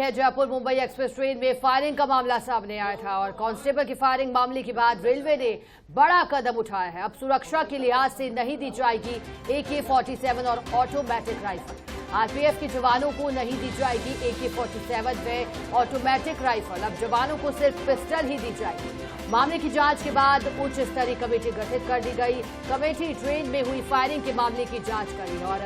है। Jaipur Mumbai express train में firing का मामला सामने आया था और कांस्टेबल की फायरिंग मामले के बाद रेलवे ने बड़ा कदम उठाया है। अब सुरक्षा के लिहाज से नहीं दी जाएगी AK-47 और ऑटोमेटिक राइफल। आरपीएफ के जवानों को नहीं दी जाएगी AK-47 व ऑटोमेटिक राइफल। अब जवानों को सिर्फ पिस्टल ही दी जाएगी। मामले की जांच के बाद उच्च स्तरीय कमेटी गठित कर दी गई। कमेटी ट्रेन में हुई फायरिंग के मामले की जांच करी और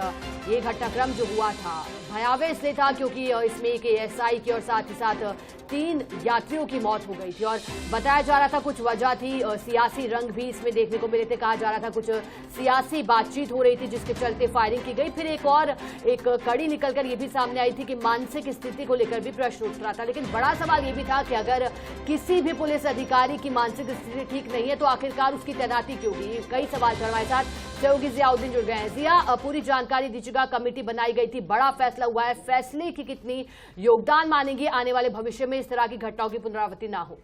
ये घटनाक्रम जो हुआ था भयावह इसलिए था क्योंकि इसमें एक ASI की और साथ ही साथ 3 यात्रियों की मौत हो गई थी और बताया जा रहा था कुछ वजह थी, सियासी रंग भी इसमें देखने को मिले थे। कहा जा रहा था कुछ सियासी बातचीत हो रही थी जिसके चलते फायरिंग की गई। फिर एक कड़ी निकलकर ये भी सामने आई थी कि मानसिक स्थिति को लेकर भी प्रश्न उठ रहा था। लेकिन बड़ा सवाल ये भी था कि अगर किसी भी पुलिस अधिकारी की मानसिक स्थिति ठीक नहीं है तो आखिरकार उसकी तैनाती क्यों हुई। कई सवाल थे। हमारे साथ सहयोगी जियाउद्दीन जुड़ गए हैं। जिया, पूरी जानकारी दीजिएगा। कमेटी बनाई गई थी, बड़ा फैसला हुआ है, फैसले की कितनी योगदान मानेंगे आने वाले भविष्य में इस तरह की घटनाओं की पुनरावृत्ति ना हो?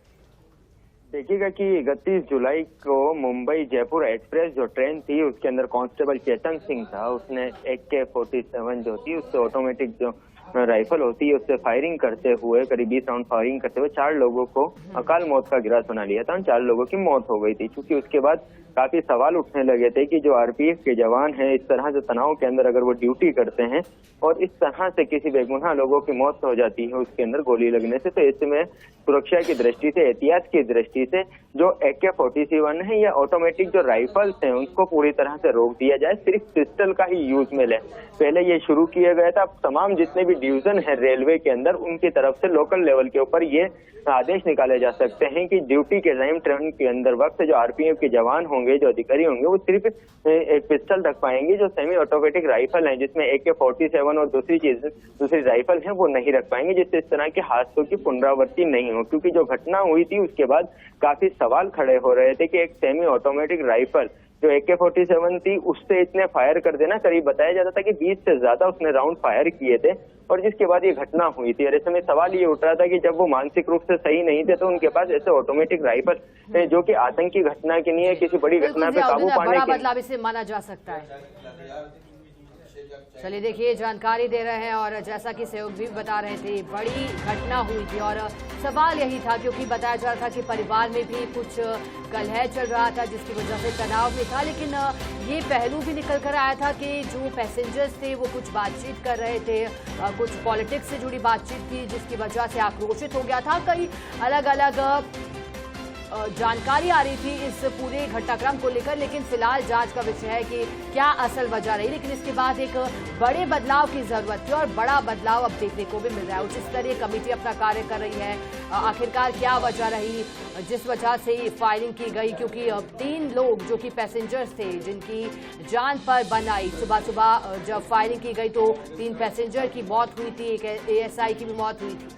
देखिएगा कि 31 जुलाई को मुंबई जयपुर एक्सप्रेस जो ट्रेन थी उसके अंदर कांस्टेबल चेतन सिंह था। उसने AK-47 जो थी उससे ऑटोमेटिक जो राइफल होती है उससे फायरिंग करते हुए करीब 20 राउंड फायरिंग करते हुए 4 लोगों को अकाल मौत का गिरास बना लिया था। 4 लोगों की मौत हो गई थी। क्योंकि उसके बाद काफी सवाल उठने लगे थे कि जो आरपीएफ के जवान हैं इस तरह से तनाव के अंदर अगर वो ड्यूटी करते हैं और इस तरह से किसी बेगुनाह लोगों की मौत हो जाती है उसके अंदर गोली लगने से, तो इसमें सुरक्षा की दृष्टि से, एहतियात की दृष्टि से जो AK-47 है या ऑटोमेटिक जो राइफल्स हैं उनको पूरी तरह से रोक दिया जाए, सिर्फ पिस्टल का ही यूज में ले। पहले ये शुरू किया गया था। अब तमाम जितने भी डिवीजन है रेलवे के अंदर उनकी तरफ से लोकल लेवल के ऊपर ये आदेश निकाले जा सकते हैं कि ड्यूटी के टाइम ट्रेन के अंदर वक्त जो आरपीएफ के जवान होंगे, जो अधिकारी होंगे, वो सिर्फ एक पिस्टल रख पाएंगे। जो सेमी ऑटोमेटिक राइफल है जिसमें AK-47 और दूसरी राइफल है वो नहीं रख पाएंगे, जिससे इस तरह के हादसों की पुनरावृत्ति नहीं हो। क्योंकि जो घटना हुई थी उसके बाद काफी सवाल खड़े हो रहे थे कि एक सेमी ऑटोमेटिक राइफल जो AK-47 थी उससे इतने फायर कर देना, करीब बताया जाता था कि 20 से ज्यादा उसने राउंड फायर किए थे और जिसके बाद ये घटना हुई थी। और ऐसे में सवाल ये उठ रहा था कि जब वो मानसिक रूप से सही नहीं थे तो उनके पास ऐसे ऑटोमेटिक राइफल जो कि आतंकी घटना के लिए किसी बड़ी घटना पे काबू पाने के बदलाव इसे माना जा सकता है। चलिए देखिए, जानकारी दे रहे हैं और जैसा कि सहयोग भी बता रहे थे बड़ी घटना हुई थी और सवाल यही था क्योंकि बताया जा रहा था कि परिवार में भी कुछ कलह चल रहा था जिसकी वजह से तनाव में था। लेकिन ये पहलू भी निकल कर आया था कि जो पैसेंजर्स थे वो कुछ बातचीत कर रहे थे, कुछ पॉलिटिक्स से जुड़ी बातचीत थी जिसकी वजह से आक्रोशित हो गया था। कई अलग अलग जानकारी आ रही थी इस पूरे घटनाक्रम को लेकर, लेकिन फिलहाल जांच का विषय है कि क्या असल वजह रही। लेकिन इसके बाद एक बड़े बदलाव की जरूरत थी और बड़ा बदलाव अब देखने को भी मिल रहा है। उच्च स्तरीय कमेटी अपना कार्य कर रही है। आखिरकार क्या वजह रही जिस वजह से फायरिंग की गई, क्योंकि 3 लोग जो कि पैसेंजर्स थे जिनकी जान पर बन आई। सुबह जब फायरिंग की गई तो 3 पैसेंजर की मौत हुई थी, एक ASI की भी मौत हुई थी।